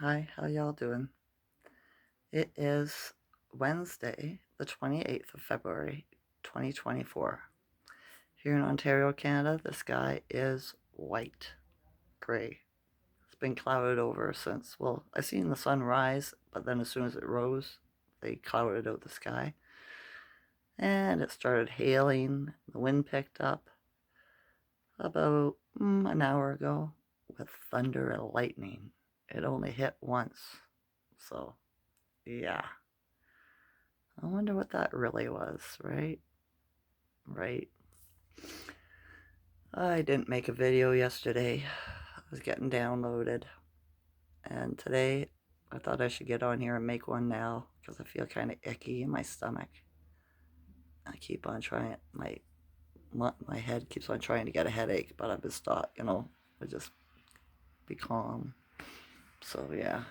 Hi, how y'all doing? It is Wednesday, the 28th of February, 2024. Here in Ontario, Canada, the sky is white, gray. It's been clouded over since, well, I seen the sun rise, but then as soon as it rose, they clouded out the sky. And it started hailing. The wind picked up about an hour ago with thunder and lightning. It only hit once. So, yeah. I wonder what that really was, right? Right. I didn't make a video yesterday. I was getting downloaded. And today I thought I should get on here and make one now because I feel kind of icky in my stomach. I keep on trying, my head keeps on trying to get a headache, but I've just thought, I just be calm. So yeah,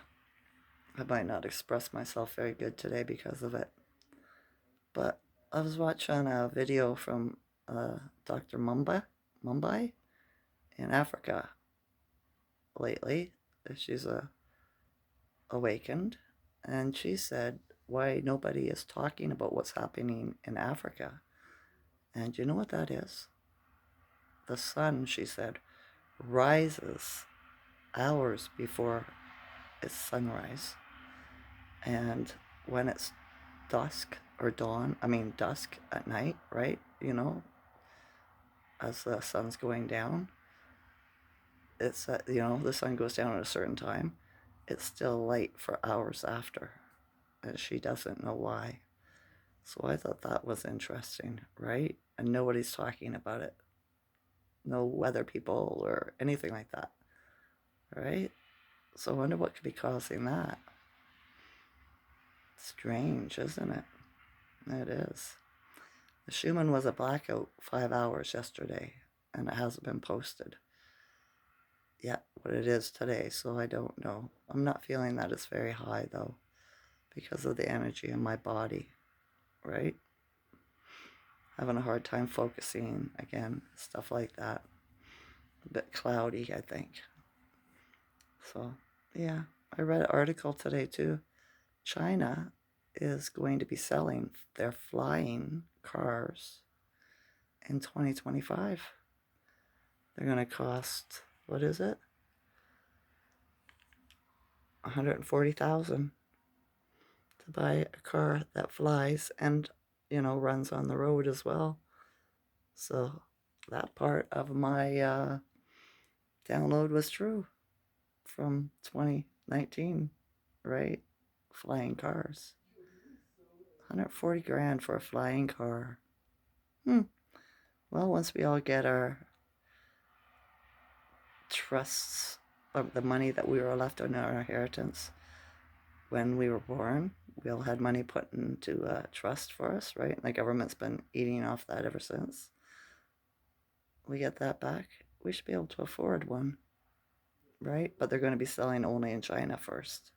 I might not express myself very good today because of it. But I was watching a video from Dr. Mumbai in Africa lately. She's awakened, and she said why nobody is talking about what's happening in Africa. And you know what that is? The sun, she said, rises hours before it's sunrise. And when it's dusk or dawn, dusk at night, right? As the sun's going down, the sun goes down at a certain time. It's still light for hours after. And she doesn't know why. So I thought that was interesting, right? And nobody's talking about it. No weather people or anything like that, right? So I wonder what could be causing that. Strange, isn't it? It is. The Schumann was a blackout 5 hours yesterday, and it hasn't been posted yet what it is today, so I don't know. I'm not feeling that it's very high, though, because of the energy in my body, right? Having a hard time focusing again, stuff like that. A bit cloudy, I think. So, yeah, I read an article today too. China is going to be selling their flying cars in 2025. They're going to cost, what is it? 140,000 to buy a car that flies and, runs on the road as well. So that part of my download was true from 2019, right? Flying cars. 140 grand for a flying car. Well, once we all get our trusts of the money that we were left on our inheritance when we were born, we all had money put into a trust for us, right? And the government's been eating off that ever since. We get that back, we should be able to afford one, right? But they're going to be selling only in China first.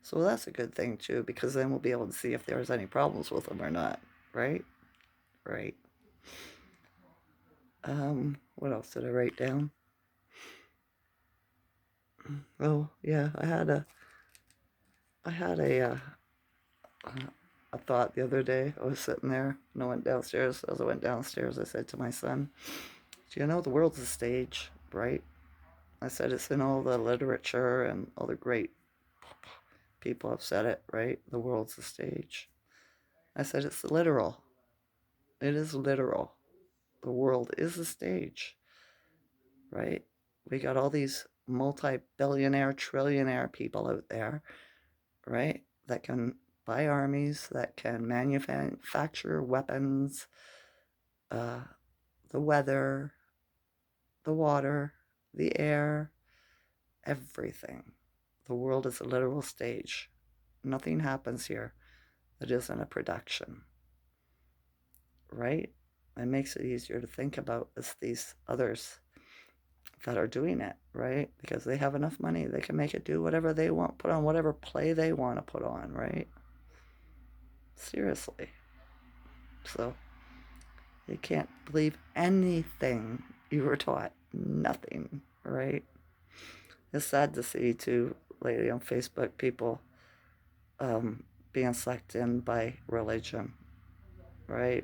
So that's a good thing too, because then we'll be able to see if there's any problems with them or not, right? Right. What else did I write down? Oh yeah, I had a thought the other day. I was sitting there and I went downstairs. As I went downstairs, I said to my son, "Do you know the world's a stage, right?" I said it's in all the literature and all the great people have said it, right? The world's a stage. I said it's literal. It is literal. The world is a stage, right? We got all these multi-billionaire, trillionaire people out there, right? That can buy armies, that can manufacture weapons, uh, the weather, the water, the air, everything. The world is a literal stage. Nothing happens here that isn't a production, right? It makes it easier to think about as these others that are doing it, right? Because they have enough money, they can make it do whatever they want, put on whatever play they want to put on, right? Seriously. So you can't believe anything you were taught. Nothing, right? It's sad to see too. lately on Facebook, people being sucked in by religion, right?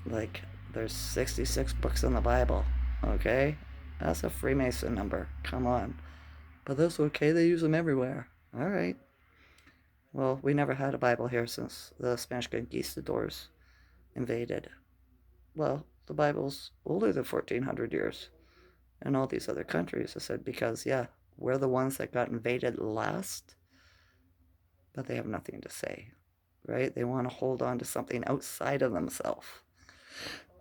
Like, there's 66 books in the Bible, okay? That's a Freemason number. Come on. But that's okay, they use them everywhere. All right. Well, we never had a Bible here since the Spanish conquistadors invaded. Well, the Bible's older than 1400 years in all these other countries. I said, because, yeah, we're the ones that got invaded last, but they have nothing to say, right? They want to hold on to something outside of themselves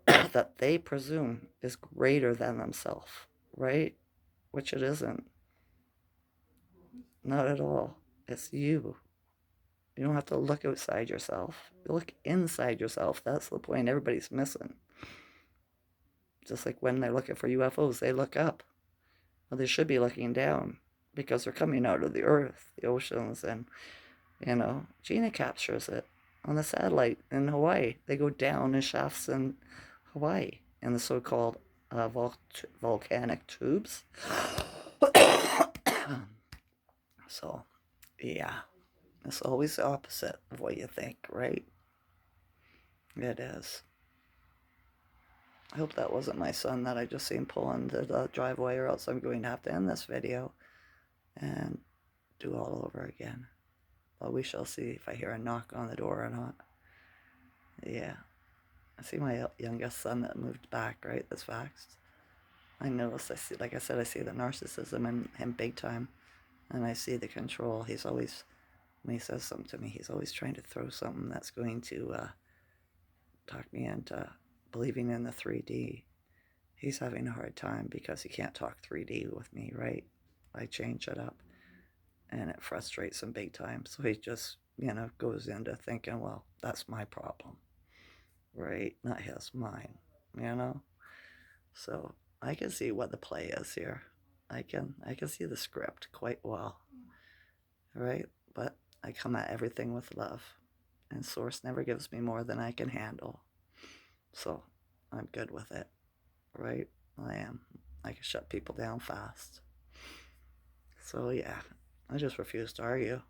that they presume is greater than themselves, right? Which it isn't. Not at all. It's you. You don't have to look outside yourself. You look inside yourself. That's the point everybody's missing. Just like when they're looking for UFOs, they look up. Well, they should be looking down because they're coming out of the earth, the oceans, and, Gina captures it on the satellite in Hawaii. They go down in shafts in Hawaii in the so-called volcanic tubes. So, yeah, it's always the opposite of what you think, right? It is. I hope that wasn't my son that I just seen pull into the driveway, or else I'm going to have to end this video and do all over again. But we shall see if I hear a knock on the door or not. Yeah. I see my youngest son that moved back, right? That's vaxxed. I notice, like I said, I see the narcissism in him big time. And I see the control. He's always, when he says something to me, he's always trying to throw something that's going to talk me into believing in the 3D. He's having a hard time because he can't talk 3D with me, right? I change it up and it frustrates him big time. So he just, goes into thinking, well, that's my problem, right? Not his, mine, you know? So I can see what the play is here. I can see the script quite well, right? But I come at everything with love, and Source never gives me more than I can handle. So I'm good with it, right? I am. I can shut people down fast. So yeah, I just refuse to argue,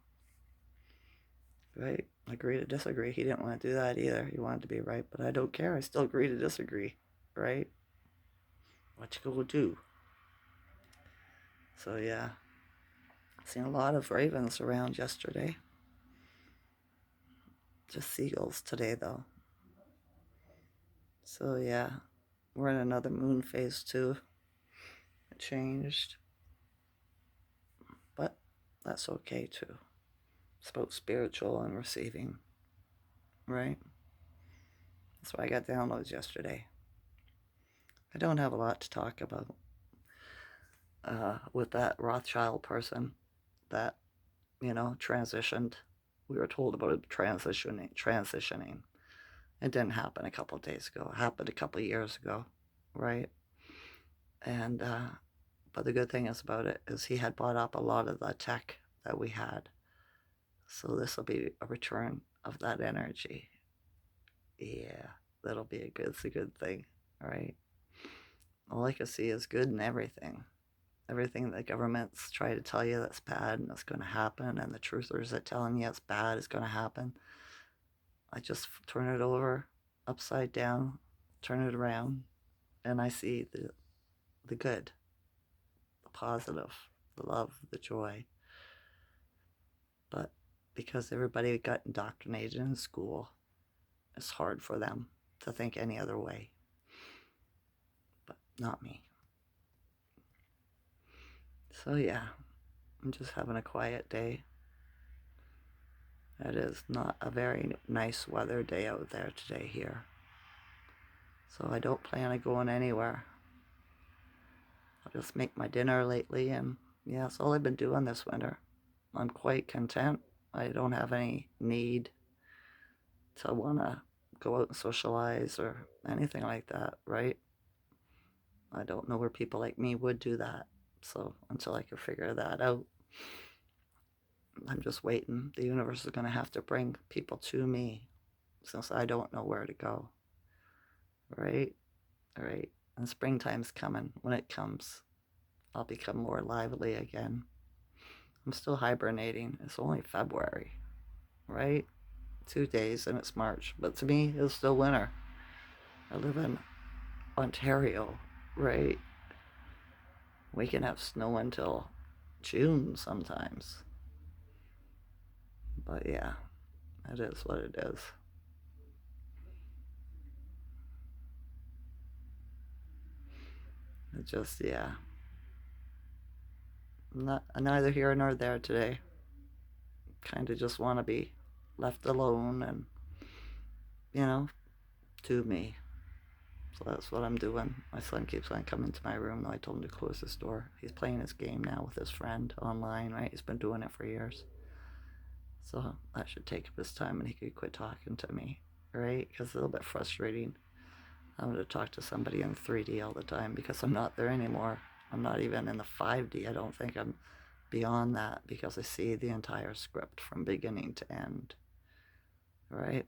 right? Agree to disagree. He didn't want to do that either. He wanted to be right, but I don't care. I still agree to disagree, right? What you gonna do? So yeah, seen a lot of ravens around yesterday. Just seagulls today though. So yeah, we're in another moon phase too. It changed, but that's okay too. It's about spiritual and receiving, right? That's why I got downloads yesterday. I don't have a lot to talk about with that Rothschild person that, transitioned. We were told about it transitioning. It didn't happen a couple of days ago. It happened a couple of years ago, right? And but the good thing is about it is he had bought up a lot of the tech that we had. So this will be a return of that energy. Yeah, that'll be it's a good thing, right? All I can see is good in everything. Everything that governments try to tell you that's bad and that's going to happen, and the truthers that telling you it's bad is going to happen. I just turn it over, upside down, turn it around, and I see the good, the positive, the love, the joy. But because everybody got indoctrinated in school, it's hard for them to think any other way. But not me. So yeah, I'm just having a quiet day. It is not a very nice weather day out there today here. So I don't plan on going anywhere. I'll just make my dinner lately, and yeah, that's all I've been doing this winter. I'm quite content. I don't have any need to want to go out and socialize or anything like that, right? I don't know where people like me would do that. So until I can figure that out, I'm just waiting. The universe is going to have to bring people to me since I don't know where to go. Right? All right. And springtime's coming. When it comes, I'll become more lively again. I'm still hibernating. It's only February, right? 2 days and it's March. But to me, it's still winter. I live in Ontario, right? We can have snow until June sometimes. But yeah, it is what it is. It just, yeah. Not, neither here nor there today. Kind of just want to be left alone and, you know, to me. So that's what I'm doing. My son keeps on coming to my room, though I told him to close his door. He's playing his game now with his friend online, right? He's been doing it for years. So that should take up his time and he could quit talking to me, right? Because it's a little bit frustrating having to talk to somebody in 3D all the time because I'm not there anymore. I'm not even in the 5D. I don't think I'm beyond that because I see the entire script from beginning to end, right?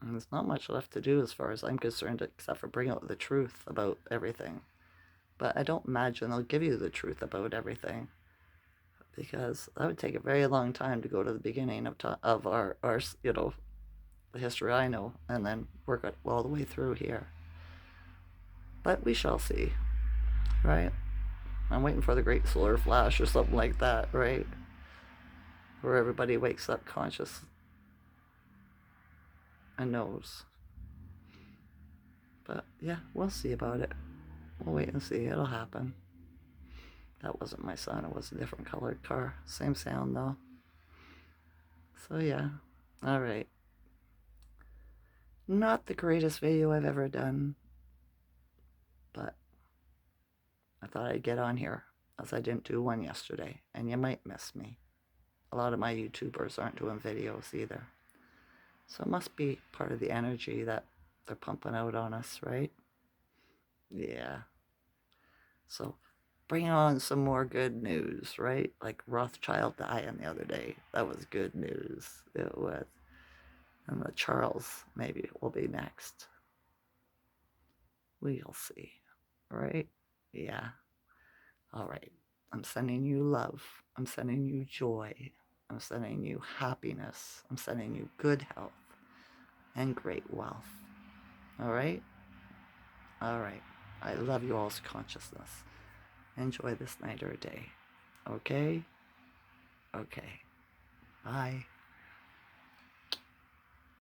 And there's not much left to do as far as I'm concerned except for bring out the truth about everything. But I don't imagine they'll give you the truth about everything because that would take a very long time to go to the beginning of our the history I know and then work it all the way through here. But we shall see, right? I'm waiting for the great solar flash or something like that, right? Where everybody wakes up conscious and knows. But yeah, we'll see about it. We'll wait and see. It'll happen. That wasn't my son. It was a different colored car. Same sound though. So yeah. All right. Not the greatest video I've ever done, but I thought I'd get on here as I didn't do one yesterday, and you might miss me. A lot of my YouTubers aren't doing videos either. So it must be part of the energy that they're pumping out on us, right? Yeah. So bring on some more good news, right? Like Rothschild dying the other day. That was good news. It was. And the Charles maybe will be next. We'll see. Right? Yeah. All right. I'm sending you love. I'm sending you joy. I'm sending you happiness. I'm sending you good health and great wealth. All right? All right. I love you all's consciousness. Enjoy this night or day. Okay? Okay. Bye.